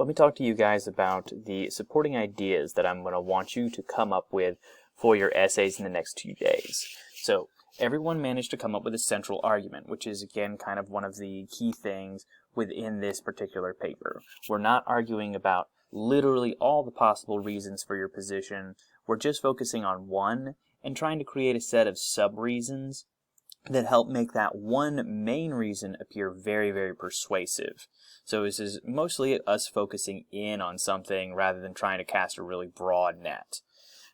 let me talk to you guys about the supporting ideas that I'm going to want you to come up with for your essays in the next 2 days. So everyone managed to come up with a central argument, which is again kind of one of the key things within this particular paper. We're not arguing about literally all the possible reasons for your position. We're just focusing on one and trying to create a set of sub-reasons that help make that one main reason appear very, very persuasive. So this is mostly us focusing in on something rather than trying to cast a really broad net.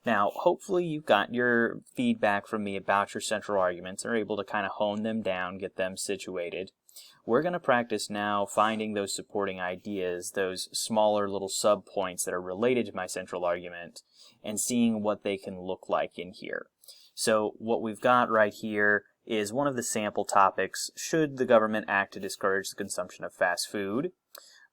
Now, hopefully you've got your feedback from me about your central arguments and are able to kind of hone them down, get them situated. We're going to practice now finding those supporting ideas, those smaller little sub-points that are related to my central argument, and seeing what they can look like in here. So what we've got right here is one of the sample topics: should the government act to discourage the consumption of fast food?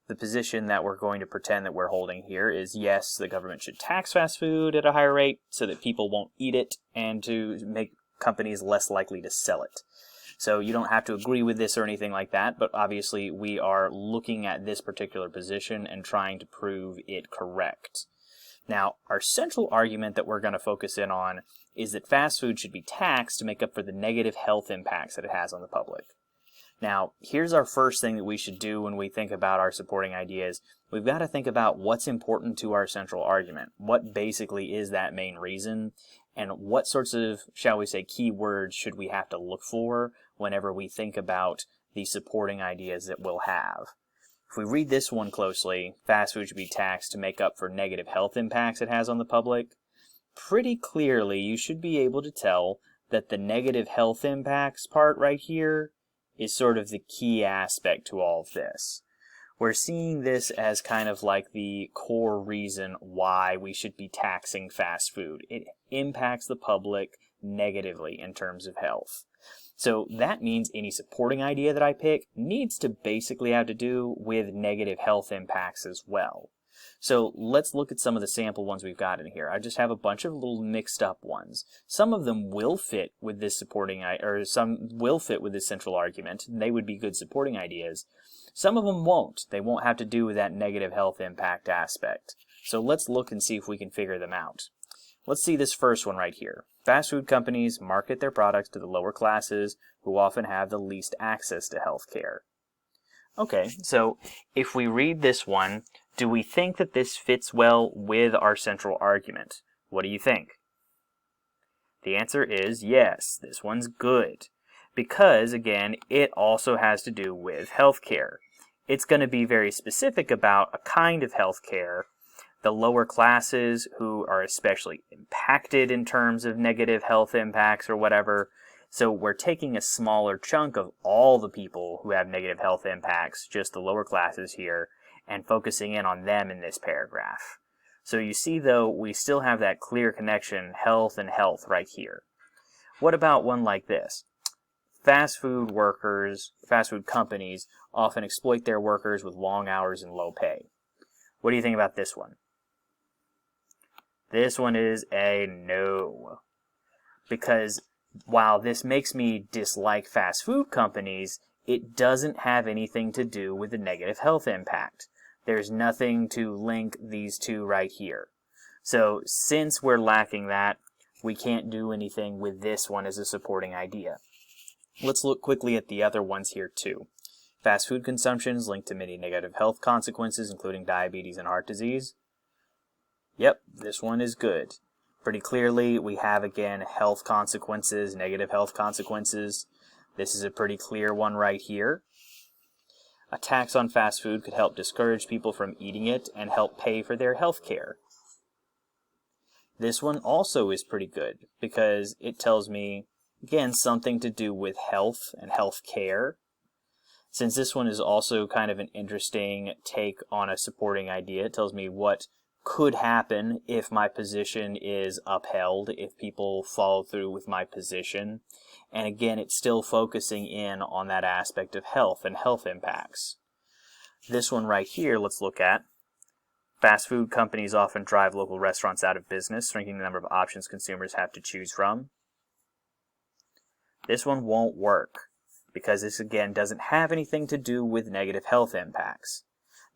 The position that we're going to pretend that we're holding here is yes, the government should tax fast food at a higher rate so that people won't eat it and to make companies less likely to sell it. So you don't have to agree with this or anything like that, but obviously we are looking at this particular position and trying to prove it correct. Now, our central argument that we're going to focus in on is that fast food should be taxed to make up for the negative health impacts that it has on the public. Now, here's our first thing that we should do when we think about our supporting ideas. We've got to think about what's important to our central argument. What basically is that main reason? And what sorts of, shall we say, keywords should we have to look for whenever we think about the supporting ideas that we'll have? If we read this one closely, fast food should be taxed to make up for negative health impacts it has on the public. Pretty clearly, you should be able to tell that the negative health impacts part right here is sort of the key aspect to all of this. We're seeing this as kind of like the core reason why we should be taxing fast food. It impacts the public negatively in terms of health. So that means any supporting idea that I pick needs to basically have to do with negative health impacts as well. So let's look at some of the sample ones we've got in here. I just have a bunch of little mixed up ones. Some of them will fit with this some will fit with this central argument, and they would be good supporting ideas. Some of them won't. They won't have to do with that negative health impact aspect. So let's look and see if we can figure them out. Let's see this first one right here. Fast food companies market their products to the lower classes who often have the least access to health care. Okay, so if we read this one, do we think that this fits well with our central argument? What do you think? The answer is yes, this one's good. Because, again, it also has to do with healthcare. It's going to be very specific about a kind of healthcare. The lower classes who are especially impacted in terms of negative health impacts or whatever. So we're taking a smaller chunk of all the people who have negative health impacts, just the lower classes here, and focusing in on them in this paragraph. So you see, though, we still have that clear connection, health and health, right here. What about one like this? Fast food companies often exploit their workers with long hours and low pay. What do you think about this one? This one is a no. Because while this makes me dislike fast food companies, it doesn't have anything to do with the negative health impact. There's nothing to link these two right here. So since we're lacking that, we can't do anything with this one as a supporting idea. Let's look quickly at the other ones here too. Fast food consumption is linked to many negative health consequences, including diabetes and heart disease. Yep, this one is good. Pretty clearly, we have, again, health consequences, negative health consequences. This is a pretty clear one right here. A tax on fast food could help discourage people from eating it and help pay for their health care. This one also is pretty good because it tells me, again, something to do with health and health care. Since this one is also kind of an interesting take on a supporting idea, it tells me what could happen if my position is upheld, if people follow through with my position. And again, it's still focusing in on that aspect of health and health impacts. This one right here, let's look at. Fast food companies often drive local restaurants out of business, shrinking the number of options consumers have to choose from. This one won't work because this, again, doesn't have anything to do with negative health impacts.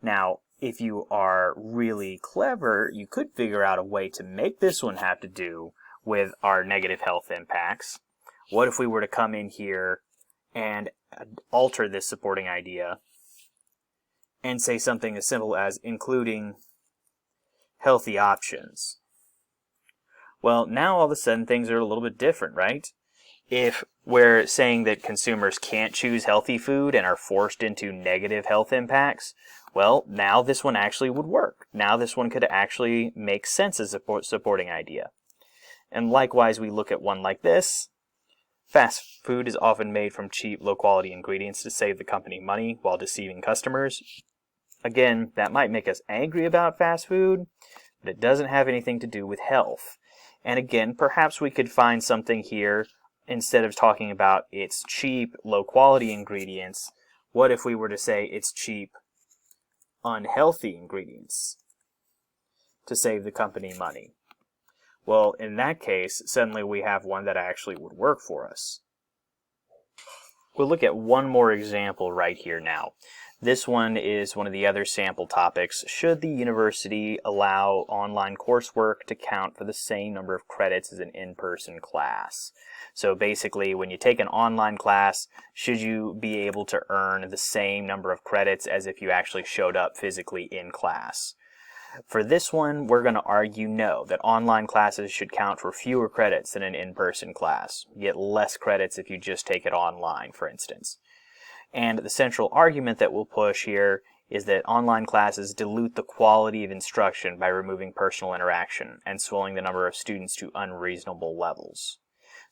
Now, if you are really clever, you could figure out a way to make this one have to do with our negative health impacts. What if we were to come in here and alter this supporting idea and say something as simple as including healthy options? Well, now all of a sudden things are a little bit different, right? If we're saying that consumers can't choose healthy food and are forced into negative health impacts, well, now this one actually would work. Now this one could actually make sense as a supporting idea. And likewise, we look at one like this. Fast food is often made from cheap, low-quality ingredients to save the company money while deceiving customers. Again, that might make us angry about fast food, but it doesn't have anything to do with health. And again, perhaps we could find something here. Instead of talking about it's cheap, low-quality ingredients, what if we were to say it's cheap, unhealthy ingredients to save the company money? Well, in that case, suddenly we have one that actually would work for us. We'll look at one more example right here now. This one is one of the other sample topics. Should the university allow online coursework to count for the same number of credits as an in-person class? So basically, when you take an online class, should you be able to earn the same number of credits as if you actually showed up physically in class? For this one, we're going to argue no, that online classes should count for fewer credits than an in-person class. You get less credits if you just take it online, for instance. And the central argument that we'll push here is that online classes dilute the quality of instruction by removing personal interaction and swelling the number of students to unreasonable levels.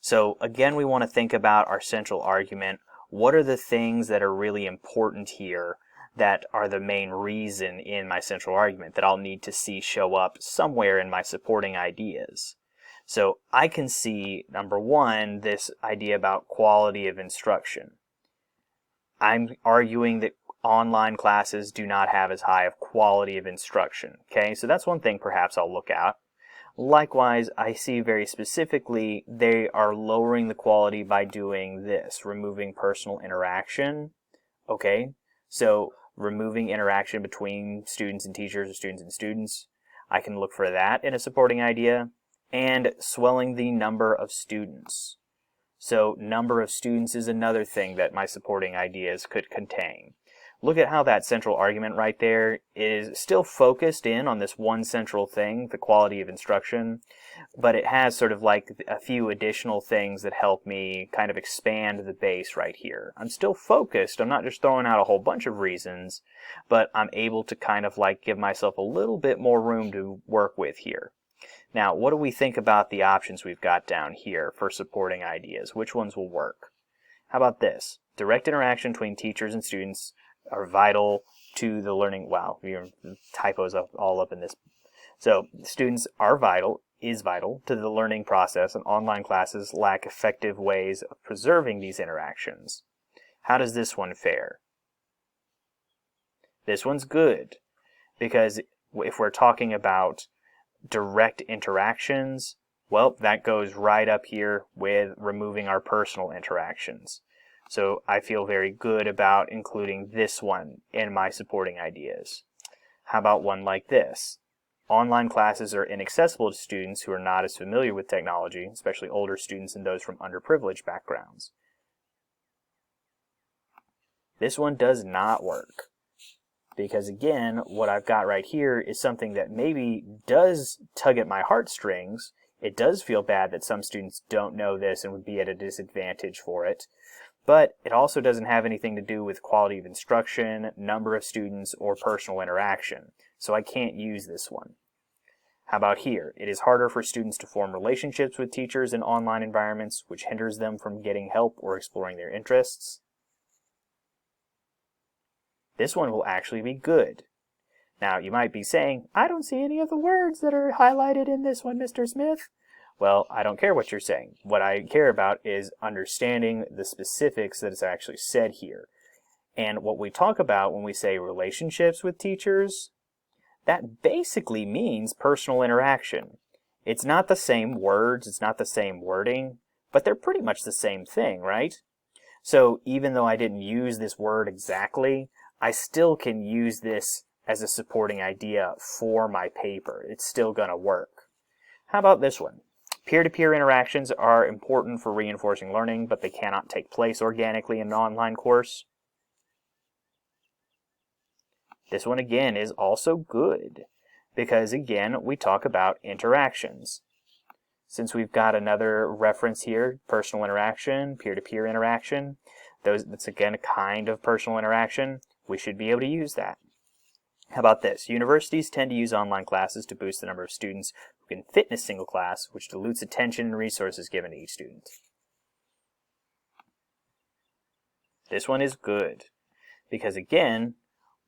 So again, we want to think about our central argument. What are the things that are really important here that are the main reason in my central argument that I'll need to see show up somewhere in my supporting ideas? So I can see, number one, this idea about quality of instruction. I'm arguing that online classes do not have as high of quality of instruction. Okay, so that's one thing perhaps I'll look at. Likewise, I see very specifically they are lowering the quality by doing this, removing personal interaction. Okay, so removing interaction between students and teachers or students and students. I can look for that in a supporting idea. And swelling the number of students. So number of students is another thing that my supporting ideas could contain. Look at how that central argument right there is still focused in on this one central thing, the quality of instruction, but it has sort of like a few additional things that help me kind of expand the base right here. I'm still focused. I'm not just throwing out a whole bunch of reasons, but I'm able to kind of like give myself a little bit more room to work with here. Now, what do we think about the options we've got down here for supporting ideas? Which ones will work? How about this? Direct interaction between teachers and students are vital to the learning. Wow, your typos all up in this. So, students are vital, is vital to the learning process, and online classes lack effective ways of preserving these interactions. How does this one fare? This one's good, because if we're talking about direct interactions, well, that goes right up here with removing our personal interactions. So I feel very good about including this one in my supporting ideas. How about one like this? Online classes are inaccessible to students who are not as familiar with technology, especially older students and those from underprivileged backgrounds. This one does not work. Because again, what I've got right here is something that maybe does tug at my heartstrings. It does feel bad that some students don't know this and would be at a disadvantage for it. But it also doesn't have anything to do with quality of instruction, number of students, or personal interaction. So I can't use this one. How about here? It is harder for students to form relationships with teachers in online environments, which hinders them from getting help or exploring their interests. This one will actually be good. Now, you might be saying, I don't see any of the words that are highlighted in this one, Mr. Smith. Well, I don't care what you're saying. What I care about is understanding the specifics that is actually said here. And what we talk about when we say relationships with teachers, that basically means personal interaction. It's not the same words, it's not the same wording, but they're pretty much the same thing, right? So even though I didn't use this word exactly, I still can use this as a supporting idea for my paper. It's still going to work. How about this one? Peer-to-peer interactions are important for reinforcing learning, but they cannot take place organically in an online course. This one again is also good because again we talk about interactions. Since we've got another reference here, personal interaction, peer-to-peer interaction, that's again a kind of personal interaction, we should be able to use that. How about this? Universities tend to use online classes to boost the number of students who can fit in a single class, which dilutes attention and resources given to each student. This one is good because again,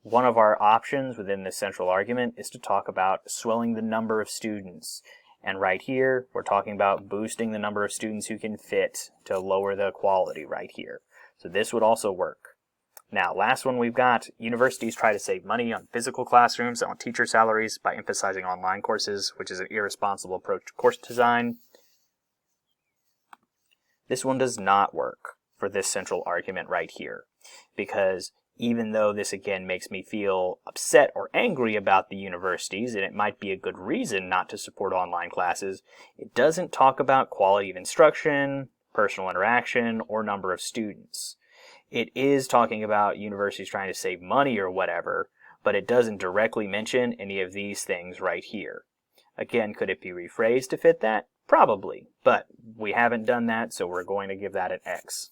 one of our options within the central argument is to talk about swelling the number of students. And right here, we're talking about boosting the number of students who can fit to lower the quality right here. So this would also work. Now, last one we've got, universities try to save money on physical classrooms and on teacher salaries by emphasizing online courses, which is an irresponsible approach to course design. This one does not work for this central argument right here, because even though this again makes me feel upset or angry about the universities, and it might be a good reason not to support online classes, it doesn't talk about quality of instruction, personal interaction, or number of students. It is talking about universities trying to save money or whatever, but it doesn't directly mention any of these things right here. Again, could it be rephrased to fit that? Probably, but we haven't done that, so we're going to give that an X.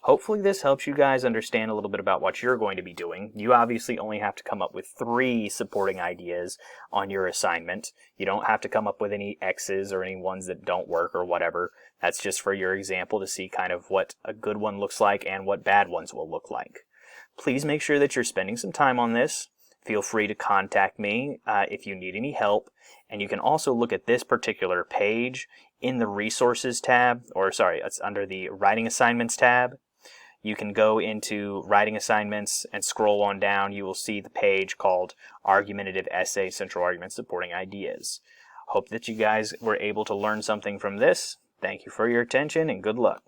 Hopefully this helps you guys understand a little bit about what you're going to be doing. You obviously only have to come up with 3 supporting ideas on your assignment. You don't have to come up with any X's or any ones that don't work or whatever. That's just for your example to see kind of what a good one looks like and what bad ones will look like. Please make sure that you're spending some time on this. Feel free to contact me if you need any help. And you can also look at this particular page in the Resources tab, or sorry, it's under the Writing Assignments tab. You can go into Writing Assignments and scroll on down. You will see the page called Argumentative Essay Central Argument Supporting Ideas. Hope that you guys were able to learn something from this. Thank you for your attention and good luck.